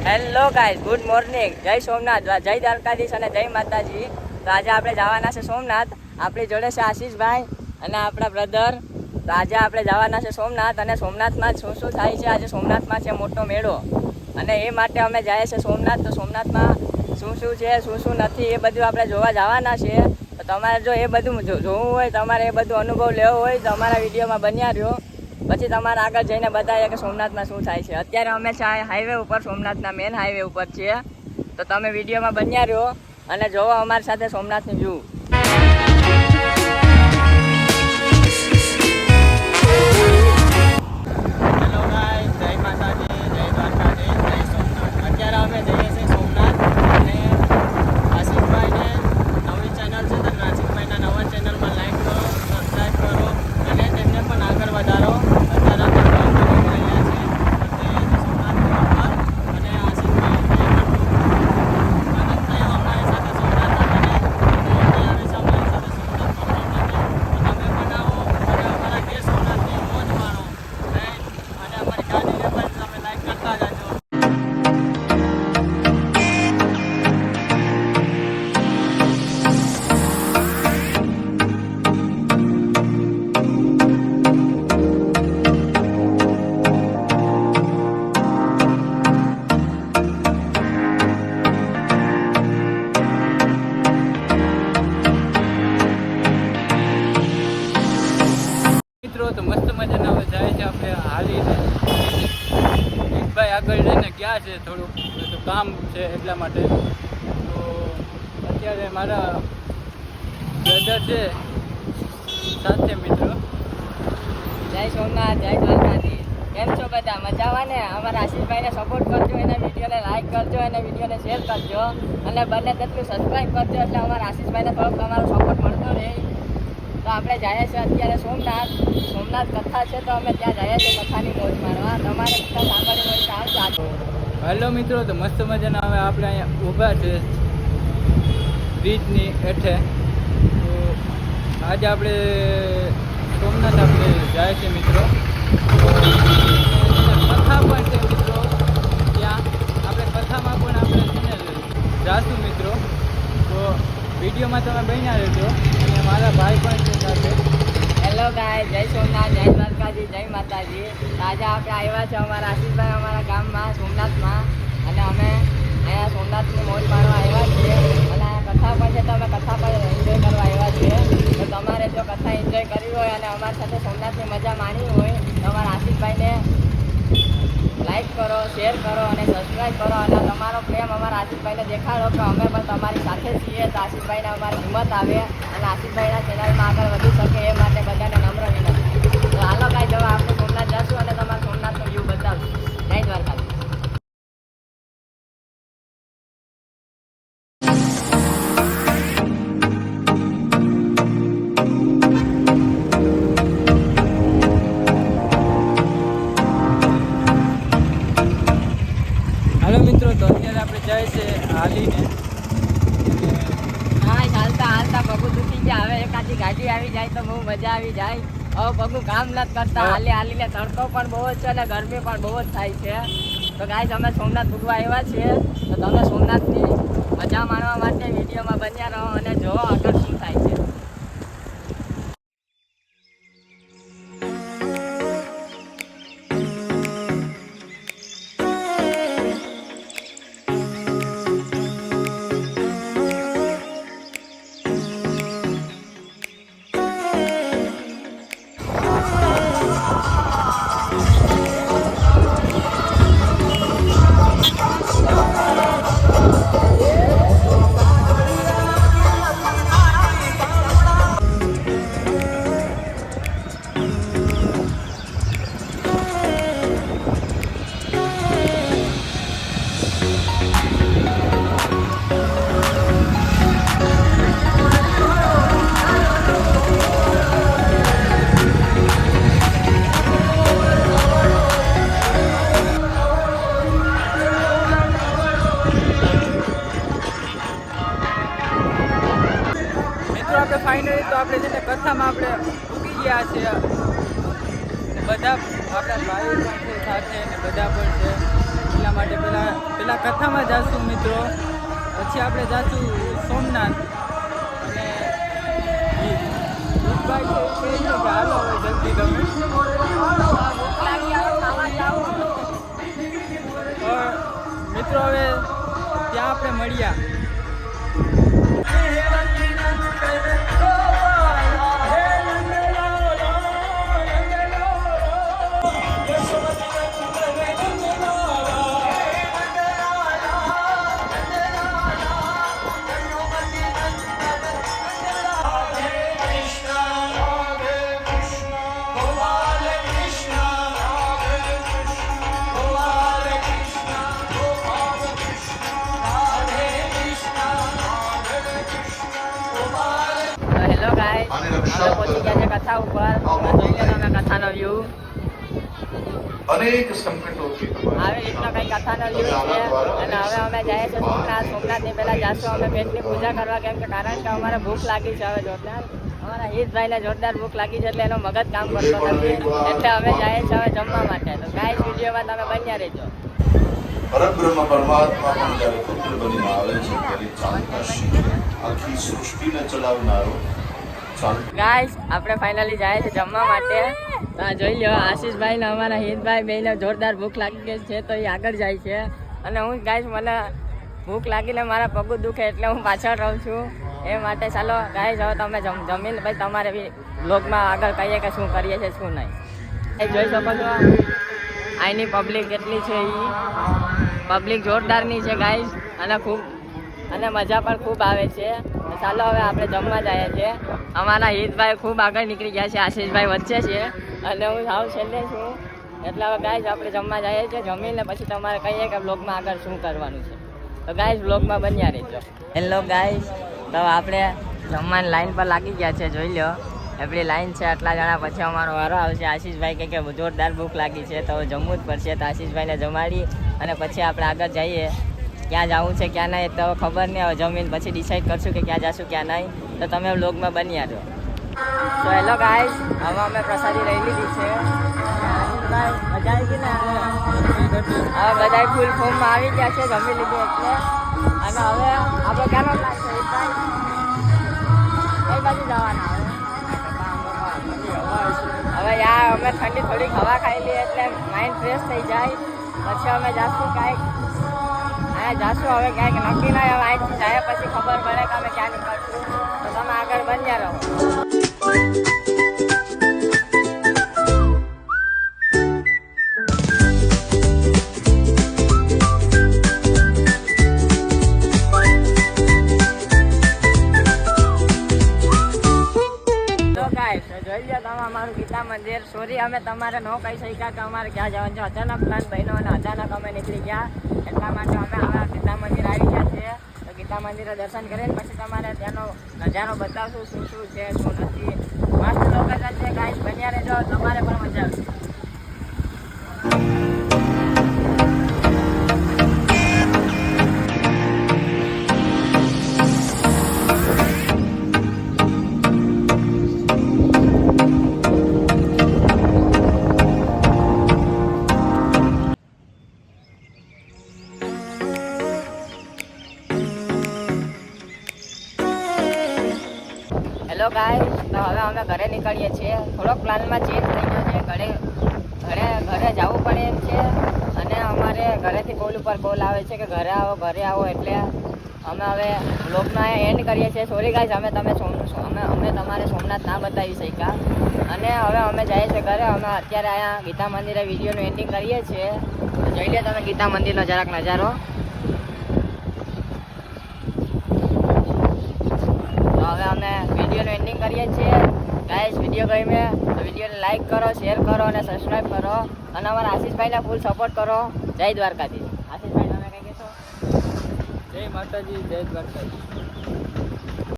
Hello guys, good morning. જય સોમનાથ, જય દ્વારકાધીશ અને જય માતાજી. તો આજે આપણે જવાના છે સોમનાથ. આપણી જોડે છે આશીષભાઈ અને આપણા બ્રધર. તો આજે આપણે જવાના છે સોમનાથ અને સોમનાથમાં શું શું થાય છે. આજે સોમનાથમાં છે મોટો મેળો અને એ માટે અમે જઈએ છીએ સોમનાથ. તો સોમનાથમાં શું શું છે, શું શું નથી, એ બધું આપણે જોવા જવાના છીએ. તો તમારે જો એ બધું જોવું હોય, તમારે એ બધું અનુભવ લેવો હોય તો અમારા વિડીયોમાં બન્યા રહ્યો. પછી તમારે આગળ જઈને બતાવીએ કે સોમનાથમાં શું થાય છે. અત્યારે અમે છે હાઈવે ઉપર, સોમનાથના મેન હાઈવે ઉપર છીએ. તો તમે વિડીયોમાં બન્યા રહ્યો અને જોવો અમારી સાથે સોમનાથની વ્યૂ. હેલો ગાઈસ, જય માતાજી, જય દ્વારકાધીશ, જય સોમનાથ. અત્યારે અમે જઈએ છીએ સોમનાથ અને આશીષભાઈને નવી ચેનલ છે, તમે આશીષભાઈના નવા ચેનલમાં લાઈક કરો, સબસ્ક્રાઈબ કરો અને તેમને પણ આગળ વધારો. અત્યારે અમે બ્લોગ બનાવી રહ્યા છીએ અને સોમનાથ અને આશીષભાઈ અમારી સાથે સોમનાથ આવે છે, અમારી સાથે સોમનાથ તમે બનાવો અને અમારા ગેર સોમનાથની મોજ માણો અને અમારી ગાડીને પણ તમે લાઈક કરતા જજો. મિત્રો તો મસ્ત મજાના હવે જાય છે આપણે હાલીને. એક ભાઈ આગળ જઈને ગયા છે, થોડુંક તો કામ છે એટલા માટે. તો અત્યારે મારા બ્રધર છે સાથે. મિત્રો જય સોમનાથ, જય દ્વારકાધીશ. કેમ છો બધા? મજામાં ને? અમારા આશીષભાઈને સપોર્ટ કરજો, એના વિડીયોને લાઈક કરજો, એના વિડીયોને શેર કરજો અને બને તેટલું સબસ્ક્રાઈબ કરજો એટલે અમારા આશીષભાઈને થોડોક તમારો સપોર્ટ મળતો રહે. તો આપણે જઈએ છીએ અત્યારે સોમનાથ કથા છે, તો અમે ત્યાં જઈએ છીએ કથાની મોજ માણવા. તમારે કથા સાંભળવી હોય તો આવજો. હેલો મિત્રો, તો મસ્ત મજાના હવે આપણે અહીંયા ઊભા છે બ્રિજની હેઠે. તો આજે આપણે સોમનાથ આપણે જાય છે મિત્રો. કથા પણ છે મિત્રો ત્યાં. આપણે કથામાં પણ આપણે જાશું મિત્રો. તો વિડીયોમાં તમે બન્યા રહેજો અને મારા ભાઈ પણ છે સાથે. હેલો ગાય, જય સોમનાથ, જય દ્વારકાજી, જય માતાજી. આજે આપણે આવ્યા છે અમારા આશીષભાઈ અમારા ગામમાં સોમનાથમાં અને અમે અહીંયા સોમનાથની મોજ માણવા આવ્યા છીએ અને કથા પણ છે, તો અમે કથા પણ એન્જોય કરવા આવ્યા છીએ. તો તમારે જો કથા એન્જોય કરવી હોય અને અમારી સાથે સોમનાથની મજા માણવી હોય તો અમારા આશીષભાઈને લાઈક કરો, શેર કરો અને સબસ્ક્રાઈબ કરો અને તમારો પ્રેમ અમારા આશીષભાઈને દેખાડો કે અમે પણ તમારી સાથે છીએ. તો આશીષભાઈને અમારી હિંમત આવે અને આશીષભાઈના ચેનલમાં આગળ વધી શકે એ માટે બધાને નમ્ર વિનંતી. તો હાલો કાંઈ જવા આપણે સોમનાથ જશું અને તમારા સોમનાથનો વ્યૂ બતાવશું. જય દ્વારકાધીશ. હાલો મિત્રો, તો અત્યારે આપણે જાય છે હાલીને. હા, હાલતા પગું તૂટી ગયા. હવે એકાદી ગાડી આવી જાય તો બહુ મજા આવી જાય. હવે પગું કામ નથી કરતા. હાલીને તડકો પણ બહુ જ છે અને ગરમી પણ બહુ જ થાય છે. તો ગાઈઝ, અમે સોમનાથ ભૂગવા આવ્યા છીએ. તો તમે સોમનાથની મજા માણવા માટે વિડીયોમાં બન્યા રહો અને જોવો આગળ શું થાય છે. ફાઇનલી તો આપણે છે ને કથામાં આપણે ઉગી ગયા છે. બધા આપણા ભાઈઓ પણ છે સાથે ને બધા પણ છે. એટલા માટે પેલા કથામાં જાશું મિત્રો, પછી આપણે જાશું સોમનાથ. અને ભાઈ તો કહે છે કે હાલો હવે જલ્દી તમે. મિત્રો હવે ત્યાં આપણે મળ્યા. કથા ઉપર જોઈ લો તમે કથાનો વ્યૂ. અનેક સંકટોથી આવી રીતનો કઈ કથાનો વ્યૂ છે. અને હવે અમે જઈએ છીએ સોમનાથ. સોમનાથની પહેલા જાશું અમે પેટની પૂજા કરવા, કેમ કે કારણ કે અમારે ભૂખ લાગી છે હવે જોરદાર. અમારા હિતભાઈને જોરદાર ભૂખ લાગી છે એટલે એનો મગજ કામ કરતો નથી, એટલે અમે જઈએ છીએ હવે જમવા માટે. તો ગાઈસ વિડીયોમાં તમે બન્યા રહેજો. પરબ્રહ્મ પરમાત્મા પણ જ્યારે પુત્ર બનીને આવે છે ત્યારે ચાલતા શીખે. આખી સૃષ્ટિને ચલાવનારો ગાઈસ આપણે ફાઇનલી જાય છે જમવા માટે. તો જોઈ લો આશીષભાઈ ને અમારા હિતભાઈ બેને જોરદાર ભૂખ લાગી ગઈ છે તો એ આગળ જાય છે. અને હું ગાઈસ મને ભૂખ લાગીને મારા પગ દુખે એટલે હું પાછળ રહું છું. એ માટે ચાલો ગાઈસ હવે તમે જમીને ભાઈ તમારે બી બ્લોગમાં આગળ કહીએ કે શું કરીએ છીએ શું નહીં. એ જોઈ શકો છો અહીંની પબ્લિક કેટલી છે. એ પબ્લિક જોરદારની છે ગાઈસ, અને ખૂબ અને મજા પણ ખૂબ આવે છે. ચાલો હવે આપણે જમવા જઈએ છીએ. અમારા હિતભાઈ ખૂબ આગળ નીકળી ગયા છે, આશીષભાઈ વચ્ચે છે અને હું સાવ છેલ્લે છું. એટલે હવે ગાઈસ આપણે જમવા જઈએ છીએ. જમીને પછી તમારે કહીએ કે બ્લોગમાં આગળ શું કરવાનું છે. તો ગાઈસ બ્લોગમાં બન્યા રહેજો. હેલો ગાઈસ, તો આપણે જમવાની લાઈન પર લાગી ગયા છે. જોઈ લો આપણી લાઈન છે. આટલા જણા પછી અમારો વારો આવશે. આશીષભાઈ કે જોરદાર ભૂખ લાગી છે તો જમવું જ પડશે. તો આશીષભાઈને જમાડી અને પછી આપણે આગળ જઈએ. ક્યાં જવું છે ક્યાં નહીં તો ખબર નહીં. હવે જમીન પછી ડિસાઈડ કરશું કે ક્યાં જશું ક્યાં નહીં. તો તમે વ્લોગમાં બન્યા રહો. તો હેલો ગાઈસ, હવે અમે પ્રસાદી લઈ લીધી છે. મજા આવી ગઈ ને. હવે બધા ફૂલ ફોર્મમાં આવી ગયા છે જમી લીધું એટલે. અને હવે આપણે ક્યાંનો પ્લાન છે કઈ બાજુ જવાના હવે યાર અમે ઠંડી થોડીક હવા ખાઈ લઈએ એટલે માઇન્ડ ફ્રેશ થઈ જાય. પછી અમે જાશું કાંઈક જાશું હવે ક્યાંક નક્કી નહીં. હવે અહીંથી જાય પછી ખબર પડે કે અમે ક્યાં નીકળશું. તો તમે આગળ બન્યા રહો. જોઈ લો તમે અમારું ગીતા મંદિર. સોરી અમે તમારે ન કહી શક્યા કે અમારે ક્યાં જવાનું છે. અચાનક પ્લાન બન્યો અને અચાનક અમે નીકળી ગયા. એટલા માટે અમે હવે ગીતા મંદિર આવી ગયા છીએ. તો ગીતા મંદિરે દર્શન કરીને પછી તમારે ત્યાંનો નજારો બતાવશું શું શું છે શું નથી. મસ્ત લોકેશન છે ગાઈસ, બન્યા રહેજો તમારે પણ મજા આવશે. હેલો ગાઈસ, તો હવે અમે ઘરે નીકળીએ છીએ. થોડોક પ્લાનમાં ચેન્જ થઈ ગયો છે. ઘરે જવું પડે એમ છે. અને અમારે ઘરેથી કોલ ઉપર કોલ આવે છે કે ઘરે આવો એટલે અમે હવે બ્લોગમાં એન્ડ કરીએ છીએ. સોરી ગાઈસ, અમે તમારે સોમનાથ ના બતાવી શક્યા. અને હવે અમે જઈએ છીએ ઘરે. અમે અત્યારે અહીંયા ગીતા મંદિરે વિડીયોનું એન્ડિંગ કરીએ છીએ. તો જોઈ લો તમે ગીતા મંદિરનો જરાક નજારો. તો હવે અમે વિડીયોનું એન્ડિંગ કરીએ છીએ. ગાઈસ વિડીયો ગમે તો વિડીયોને લાઈક કરો, શેર કરો અને સબસ્ક્રાઈબ કરો. અને અમારા આશીષભાઈને ફૂલ સપોર્ટ કરો. જય દ્વારકાધીશ. આશીષભાઈ તમે કંઈ કહેશો? જય માતાજી, જય દ્વારકાધીશ.